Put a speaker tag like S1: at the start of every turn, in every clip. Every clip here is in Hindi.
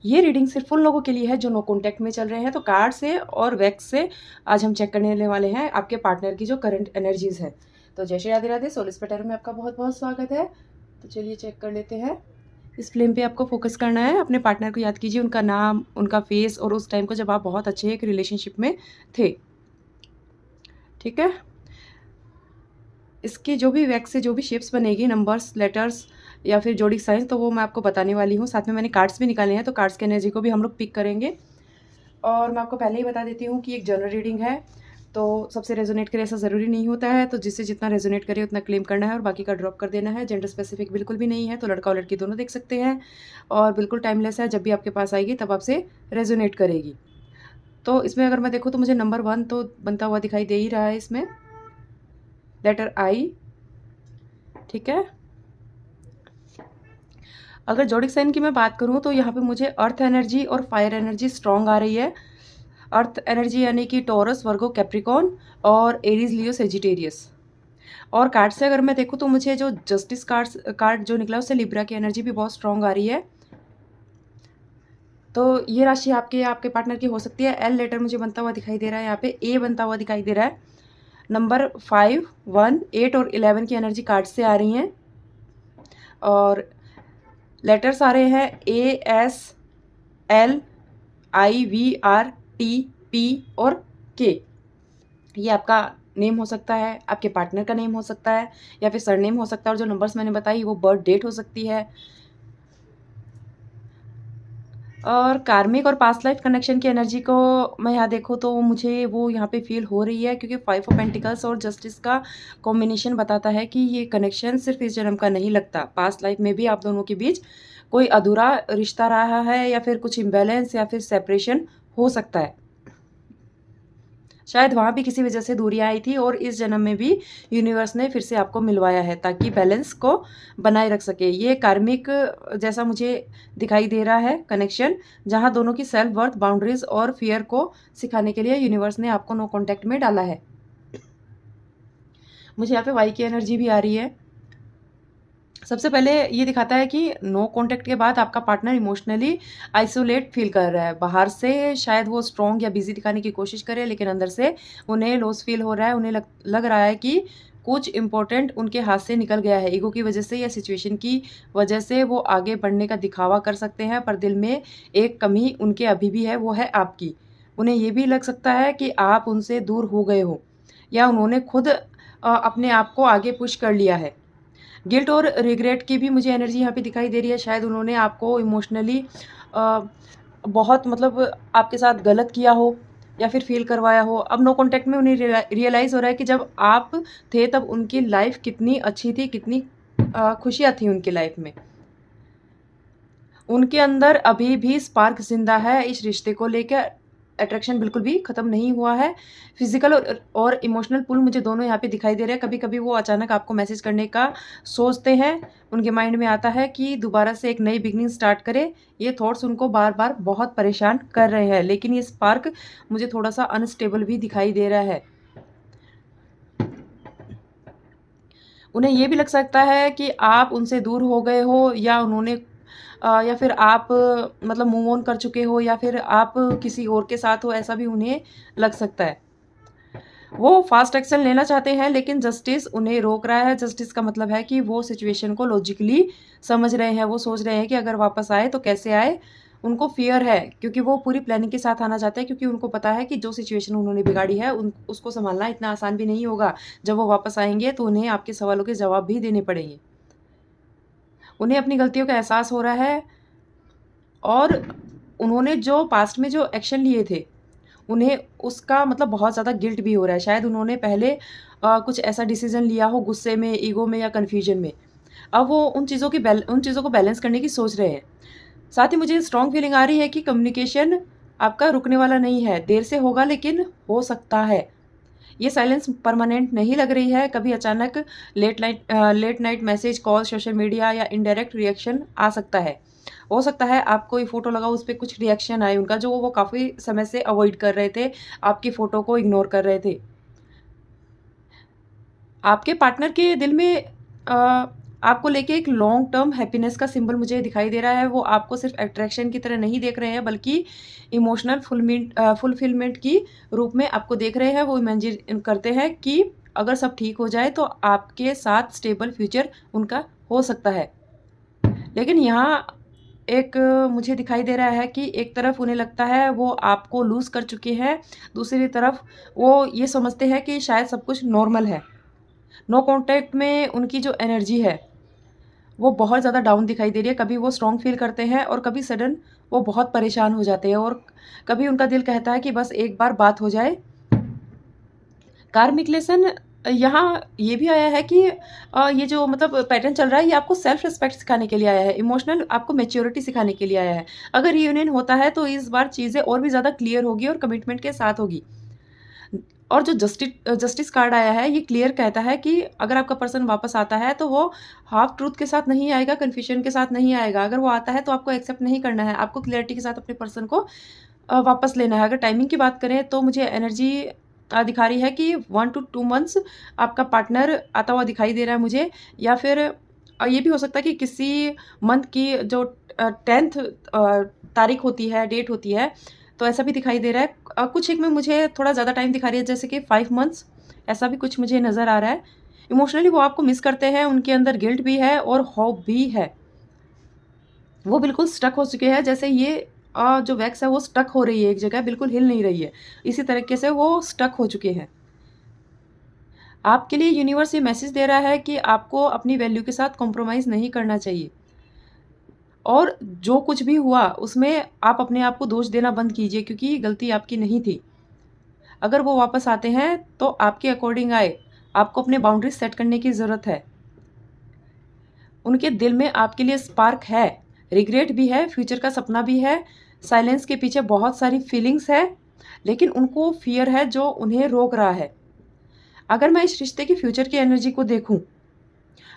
S1: ये रीडिंग सिर्फ उन लोगों के लिए है जो नो कॉन्टैक्ट में चल रहे हैं। तो कार्ड से और वैक्स से आज हम चेक करने वाले हैं आपके पार्टनर की जो करंट एनर्जीज है। तो जय श्री राधे राधे, सोल स्पेटर में आपका बहुत बहुत स्वागत है। तो चलिए चेक कर लेते हैं। इस फ्लेम पे आपको फोकस करना है। अपने पार्टनर को याद कीजिए, उनका नाम, उनका फेस और उस टाइम को जब आप बहुत अच्छे एक रिलेशनशिप में थे। ठीक है। इसकी जो भी वैक्स से जो भी शेप्स बनेगी, नंबर्स, लेटर्स या फिर जोड़ी साइंस, तो वो मैं आपको बताने वाली हूँ। साथ में मैंने कार्ड्स भी निकाले हैं, तो कार्ड्स की एनर्जी को भी हम लोग पिक करेंगे। और मैं आपको पहले ही बता देती हूँ कि एक जनरल रीडिंग है, तो सबसे रेजोनेट करे ऐसा ज़रूरी नहीं होता है। तो जिससे जितना रेजोनेट करे उतना क्लेम करना है और बाकी का ड्रॉप कर देना है। जेंडर स्पेसिफिक बिल्कुल भी नहीं है, तो लड़का और लड़की दोनों देख सकते हैं। और बिल्कुल टाइमलेस है, जब भी आपके पास आएगी तब आपसे रेजोनेट करेगी। तो इसमें अगर मैं देखूँ तो मुझे नंबर 1 तो बनता हुआ दिखाई दे ही रहा है इसमें, लेटर आई। ठीक है। अगर जोडिक साइन की मैं बात करूँ तो यहाँ पे मुझे अर्थ एनर्जी और फायर एनर्जी स्ट्रॉन्ग आ रही है। अर्थ एनर्जी यानी कि टॉरस, वर्गो, कैप्रिकॉन और एरीज, लियो, सेजिटेरियस। और कार्ड से अगर मैं देखूँ तो मुझे जो जस्टिस कार्ड जो निकला उससे लिब्रा की एनर्जी भी बहुत स्ट्रॉन्ग आ रही है। तो ये राशि आपके आपके पार्टनर की हो सकती है। एल लेटर मुझे बनता हुआ दिखाई दे रहा है, यहाँ पे ए बनता हुआ दिखाई दे रहा है। नंबर 5, 1, 8 और 11 की एनर्जी कार्ड से आ रही हैं। और लेटर्स आ रहे हैं A, S, L, I, V, R, T, P और के। ये आपका नेम हो सकता है, आपके पार्टनर का नेम हो सकता है या फिर सरनेम हो सकता है। और जो नंबर्स मैंने बताई वो बर्थ डेट हो सकती है। और कार्मिक और पास्ट लाइफ कनेक्शन की एनर्जी को मैं यहाँ देखूँ तो मुझे वो यहाँ पे फील हो रही है, क्योंकि 5 ऑफ पेंटिकल्स और जस्टिस का कॉम्बिनेशन बताता है कि ये कनेक्शन सिर्फ इस जन्म का नहीं लगता। पास्ट लाइफ में भी आप दोनों के बीच कोई अधूरा रिश्ता रहा है या फिर कुछ इम्बैलेंस या फिर सेपरेशन हो सकता है। शायद वहाँ भी किसी वजह से दूरियां आई थी और इस जन्म में भी यूनिवर्स ने फिर से आपको मिलवाया है ताकि बैलेंस को बनाए रख सके। ये कार्मिक जैसा मुझे दिखाई दे रहा है कनेक्शन, जहाँ दोनों की सेल्फ वर्थ, बाउंड्रीज और फियर को सिखाने के लिए यूनिवर्स ने आपको नो कॉन्टैक्ट में डाला है। मुझे यहाँ पे वाई की एनर्जी भी आ रही है। सबसे पहले ये दिखाता है कि नो कॉन्टैक्ट के बाद आपका पार्टनर इमोशनली आइसोलेट फील कर रहा है। बाहर से शायद वो स्ट्रॉन्ग या बिजी दिखाने की कोशिश करे, लेकिन अंदर से उन्हें लॉस फील हो रहा है। उन्हें लग रहा है कि कुछ इंपॉर्टेंट उनके हाथ से निकल गया है। ईगो की वजह से या सिचुएशन की वजह से वो आगे बढ़ने का दिखावा कर सकते हैं, पर दिल में एक कमी उनके अभी भी है, वो है आपकी। उन्हें ये भी लग सकता है कि आप उनसे दूर हो गए हो या उन्होंने खुद अपने आप को आगे पुश कर लिया है। गिल्ट और रिग्रेट की भी मुझे एनर्जी यहाँ पे दिखाई दे रही है। शायद उन्होंने आपको इमोशनली बहुत मतलब आपके साथ गलत किया हो या फिर फील करवाया हो। अब नो कॉन्टैक्ट में उन्हें रियलाइज़ हो रहा है कि जब आप थे तब उनकी लाइफ कितनी अच्छी थी, कितनी खुशियाँ थी उनकी लाइफ में। उनके अंदर अभी भी स्पार्क जिंदा है इस रिश्ते को लेकर। अट्रैक्शन बिल्कुल भी खत्म नहीं हुआ है। फिजिकल और इमोशनल पुल मुझे दोनों यहाँ पे दिखाई दे रहे हैं। कभी कभी वो अचानक आपको मैसेज करने का सोचते हैं, उनके माइंड में आता है कि दोबारा से एक नई बिगनिंग स्टार्ट करे। ये थॉट्स उनको बार बार बहुत परेशान कर रहे हैं, लेकिन ये स्पार्क मुझे थोड़ा सा अनस्टेबल भी दिखाई दे रहा है। उन्हें ये भी लग सकता है कि आप उनसे दूर हो गए हो या उन्होंने या फिर आप मतलब मूव ऑन कर चुके हो या फिर आप किसी और के साथ हो, ऐसा भी उन्हें लग सकता है। वो फास्ट एक्शन लेना चाहते हैं लेकिन जस्टिस उन्हें रोक रहा है। जस्टिस का मतलब है कि वो सिचुएशन को लॉजिकली समझ रहे हैं। वो सोच रहे हैं कि अगर वापस आए तो कैसे आए। उनको फियर है क्योंकि वो पूरी प्लानिंग के साथ आना चाहते हैं, क्योंकि उनको पता है कि जो सिचुएशन उन्होंने बिगाड़ी है उसको संभालना इतना आसान भी नहीं होगा। जब वो वापस आएंगे तो उन्हें आपके सवालों के जवाब भी देने पड़ेंगे। उन्हें अपनी गलतियों का एहसास हो रहा है और उन्होंने जो पास्ट में जो एक्शन लिए थे उन्हें उसका मतलब बहुत ज़्यादा गिल्ट भी हो रहा है। शायद उन्होंने पहले कुछ ऐसा डिसीजन लिया हो गुस्से में, ईगो में या कन्फ्यूजन में। अब वो उन चीज़ों को बैलेंस करने की सोच रहे हैं। साथ ही मुझे स्ट्रॉन्ग फीलिंग आ रही है कि कम्युनिकेशन आपका रुकने वाला नहीं है। देर से होगा लेकिन हो सकता है। ये साइलेंस परमानेंट नहीं लग रही है। कभी अचानक late night message, call, social media या इनडायरेक्ट रिएक्शन आ सकता है। हो सकता है आप कोई फ़ोटो लगाओ, उस पे कुछ रिएक्शन आए उनका, जो वो काफ़ी समय से अवॉइड कर रहे थे, आपकी फ़ोटो को इग्नोर कर रहे थे। आपके पार्टनर के दिल में आपको लेके एक लॉन्ग टर्म हैप्पीनेस का सिंबल मुझे दिखाई दे रहा है। वो आपको सिर्फ अट्रैक्शन की तरह नहीं देख रहे हैं, बल्कि इमोशनल फुलफिलमेंट की रूप में आपको देख रहे हैं। वो इमेजिन करते हैं कि अगर सब ठीक हो जाए तो आपके साथ स्टेबल फ्यूचर उनका हो सकता है। लेकिन यहाँ एक मुझे दिखाई दे रहा है कि एक तरफ उन्हें लगता है वो आपको लूज़ कर चुके हैं, दूसरी तरफ वो ये समझते हैं कि शायद सब कुछ नॉर्मल है। नो कॉन्टैक्ट में उनकी जो एनर्जी है वो बहुत ज़्यादा डाउन दिखाई दे रही है। कभी वो स्ट्रॉन्ग फ़ील करते हैं और कभी सडन वो बहुत परेशान हो जाते हैं, और कभी उनका दिल कहता है कि बस एक बार बात हो जाए। कार्मिक लेसन यहाँ ये भी आया है कि ये जो मतलब पैटर्न चल रहा है, ये आपको सेल्फ रिस्पेक्ट सिखाने के लिए आया है, इमोशनल आपको मैच्योरिटी सिखाने के लिए आया है। अगर रियूनियन होता है तो इस बार चीज़ें और भी ज़्यादा क्लियर होगी और कमिटमेंट के साथ होगी। और जो जस्टिस कार्ड आया है, ये क्लियर कहता है कि अगर आपका पर्सन वापस आता है तो वो हाफ ट्रूथ के साथ नहीं आएगा, कन्फ्यूजन के साथ नहीं आएगा। अगर वो आता है तो आपको एक्सेप्ट नहीं करना है, आपको क्लियरिटी के साथ अपने पर्सन को वापस लेना है। अगर टाइमिंग की बात करें तो मुझे एनर्जी दिखा रही है कि 1 to 2 मंथ्स आपका पार्टनर आता हुआ दिखाई दे रहा है मुझे। या फिर ये भी हो सकता है कि किसी मंथ की जो 10th तारीख होती है, डेट होती है, तो ऐसा भी दिखाई दे रहा है। कुछ एक में मुझे थोड़ा ज़्यादा टाइम दिखा रही है, जैसे कि 5 मंथ्स, ऐसा भी कुछ मुझे नज़र आ रहा है। इमोशनली वो आपको मिस करते हैं, उनके अंदर गिल्ट भी है और होप भी है। वो बिल्कुल स्टक हो चुके हैं, जैसे ये जो वैक्स है वो स्टक हो रही है एक जगह, बिल्कुल हिल नहीं रही है। इसी तरीके से वो स्टक हो चुके हैं। आपके लिए यूनिवर्स ये मैसेज दे रहा है कि आपको अपनी वैल्यू के साथ कॉम्प्रोमाइज़ नहीं करना चाहिए, और जो कुछ भी हुआ उसमें आप अपने आप को दोष देना बंद कीजिए, क्योंकि गलती आपकी नहीं थी। अगर वो वापस आते हैं तो आपके अकॉर्डिंग आए, आपको अपने बाउंड्रीज सेट करने की ज़रूरत है। उनके दिल में आपके लिए स्पार्क है, रिग्रेट भी है, फ्यूचर का सपना भी है, साइलेंस के पीछे बहुत सारी फीलिंग्स है, लेकिन उनको फियर है जो उन्हें रोक रहा है। अगर मैं इस रिश्ते की फ्यूचर की एनर्जी को देखूं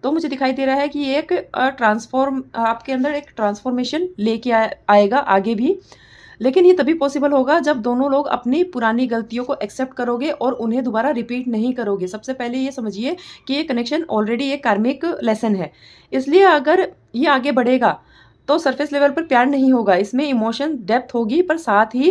S1: तो मुझे दिखाई दे रहा है कि एक आपके अंदर एक ट्रांसफॉर्मेशन लेके आएगा आगे भी। लेकिन ये तभी पॉसिबल होगा जब दोनों लोग अपनी पुरानी गलतियों को एक्सेप्ट करोगे और उन्हें दोबारा रिपीट नहीं करोगे। सबसे पहले ये समझिए कि ये कनेक्शन ऑलरेडी एक कार्मिक लेसन है, इसलिए अगर ये आगे बढ़ेगा तो सरफेस लेवल पर प्यार नहीं होगा, इसमें इमोशन डेप्थ होगी, पर साथ ही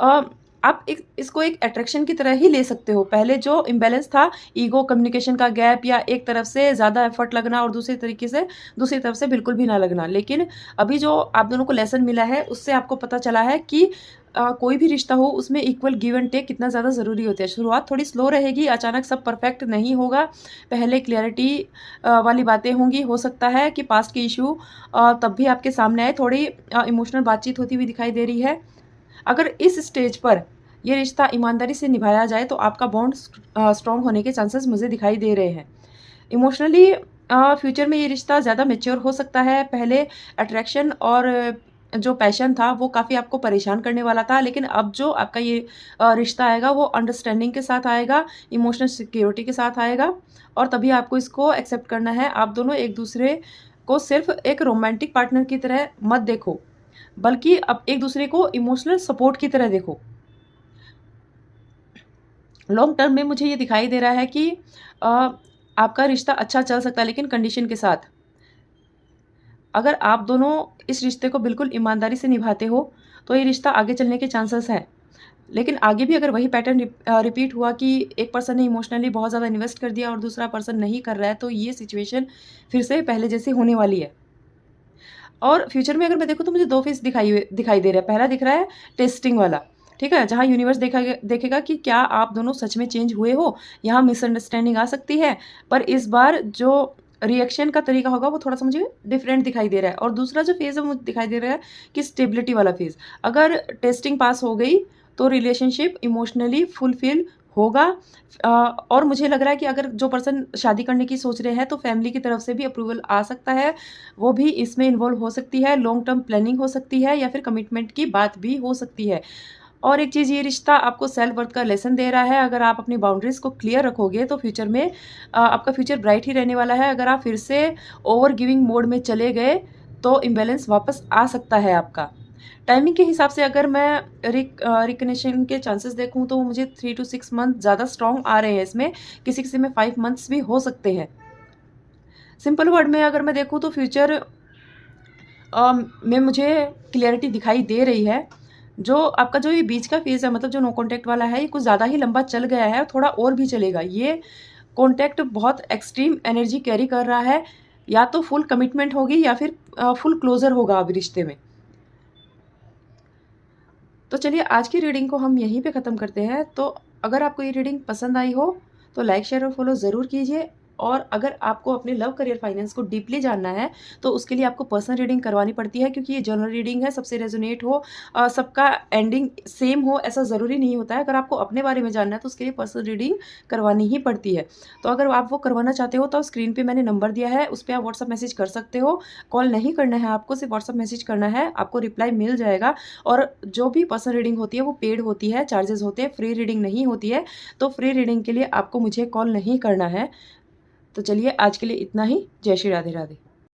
S1: अ, आप इसको एक अट्रैक्शन की तरह ही ले सकते हो। पहले जो इम्बैलेंस था, ईगो, कम्युनिकेशन का गैप, या एक तरफ से ज़्यादा एफर्ट लगना और दूसरी तरफ से बिल्कुल भी ना लगना। लेकिन अभी जो आप दोनों को लेसन मिला है, उससे आपको पता चला है कि कोई भी रिश्ता हो उसमें इक्वल गिव एंड टेक कितना ज़्यादा ज़रूरी होता है। शुरुआत थोड़ी स्लो रहेगी, अचानक सब परफेक्ट नहीं होगा, पहले क्लैरिटी वाली बातें होंगी। हो सकता है कि पास्ट के इशू तब भी आपके सामने आए, थोड़ी इमोशनल बातचीत होती हुई दिखाई दे रही है। अगर इस स्टेज पर ये रिश्ता ईमानदारी से निभाया जाए तो आपका बॉन्ड स्ट्रॉन्ग होने के चांसेस मुझे दिखाई दे रहे हैं। इमोशनली फ्यूचर में ये रिश्ता ज़्यादा मैच्योर हो सकता है। पहले अट्रैक्शन और जो पैशन था वो काफ़ी आपको परेशान करने वाला था, लेकिन अब जो आपका ये रिश्ता आएगा वो अंडरस्टैंडिंग के साथ आएगा, इमोशनल सिक्योरिटी के साथ आएगा, और तभी आपको इसको एक्सेप्ट करना है। आप दोनों एक दूसरे को सिर्फ एक रोमांटिक पार्टनर की तरह मत देखो, बल्कि अब एक दूसरे को इमोशनल सपोर्ट की तरह देखो। लॉन्ग टर्म में मुझे ये दिखाई दे रहा है कि आपका रिश्ता अच्छा चल सकता है, लेकिन कंडीशन के साथ। अगर आप दोनों इस रिश्ते को बिल्कुल ईमानदारी से निभाते हो तो ये रिश्ता आगे चलने के चांसेस हैं। लेकिन आगे भी अगर वही पैटर्न रिपीट हुआ कि एक पर्सन ने इमोशनली बहुत ज़्यादा इन्वेस्ट कर दिया और दूसरा पर्सन नहीं कर रहा है, तो ये सिचुएशन फिर से पहले जैसी होने वाली है। और फ्यूचर में अगर मैं देखूँ तो मुझे 2 फेज़ दिखाई दे रहा है। पहला दिख रहा है टेस्टिंग वाला, ठीक है? जहाँ यूनिवर्स देखेगा कि क्या आप दोनों सच में चेंज हुए हो। यहाँ मिसअंडरस्टैंडिंग आ सकती है, पर इस बार जो रिएक्शन का तरीका होगा वो थोड़ा-सा मुझे डिफरेंट दिखाई दे रहा है। और दूसरा जो फेज़ है मुझे दिखाई दे रहा है कि स्टेबिलिटी वाला फेज़। अगर टेस्टिंग पास हो गई तो रिलेशनशिप इमोशनली फुलफिल होगा। और मुझे लग रहा है कि अगर जो पर्सन शादी करने की सोच रहे हैं तो फैमिली की तरफ से भी अप्रूवल आ सकता है, वो भी इसमें इन्वॉल्व हो सकती है। लॉन्ग टर्म प्लानिंग हो सकती है, या फिर कमिटमेंट की बात भी हो सकती है। और एक चीज़, ये रिश्ता आपको सेल्फ वर्थ का लेसन दे रहा है। अगर आप अपनी बाउंड्रीज़ को क्लियर रखोगे तो फ्यूचर में आपका फ्यूचर ब्राइट ही रहने वाला है। अगर आप फिर से ओवर गिविंग मोड में चले गए तो इम्बैलेंस वापस आ सकता है आपका। टाइमिंग के हिसाब से अगर मैं रिकनेक्शन के चांसेस देखूँ तो मुझे 3 to 6 मंथ ज़्यादा स्ट्रॉन्ग आ रहे हैं इसमें। किसी-किसी में 5 मंथ्स भी हो सकते हैं। सिंपल वर्ड में अगर मैं देखूँ तो फ्यूचर में मुझे क्लियरिटी दिखाई दे रही है। जो आपका जो ये बीच का फेज़ है, मतलब जो नो कॉन्टैक्ट वाला है, ये कुछ ज़्यादा ही लंबा चल गया है, थोड़ा और भी चलेगा। ये कॉन्टैक्ट बहुत एक्सट्रीम एनर्जी कैरी कर रहा है, या तो फुल कमिटमेंट होगी या फिर फुल क्लोज़र होगा अब रिश्ते में। तो चलिए आज की रीडिंग को हम यहीं पे ख़त्म करते हैं। तो अगर आपको ये रीडिंग पसंद आई हो तो लाइक, शेयर और फॉलो ज़रूर कीजिए। और अगर आपको अपने लव, करियर, फाइनेंस को डीपली जानना है तो उसके लिए आपको पर्सनल रीडिंग करवानी पड़ती है, क्योंकि ये जनरल रीडिंग है, सबसे रेजोनेट हो, सबका एंडिंग सेम हो ऐसा ज़रूरी नहीं होता है। अगर आपको अपने बारे में जानना है तो उसके लिए पर्सनल रीडिंग करवानी ही पड़ती है। तो अगर आप वो करवाना चाहते हो तो स्क्रीन पे मैंने नंबर दिया है, उस पर आप व्हाट्सअप मैसेज कर सकते हो। कॉल नहीं करना है आपको, सिर्फ व्हाट्सअप मैसेज करना है, आपको रिप्लाई मिल जाएगा। और जो भी पर्सनल रीडिंग होती है वो पेड होती है, चार्जेस होते हैं, फ्री रीडिंग नहीं होती है। तो फ्री रीडिंग के लिए आपको मुझे कॉल नहीं करना है। तो चलिए आज के लिए इतना ही। जय श्री राधे राधे।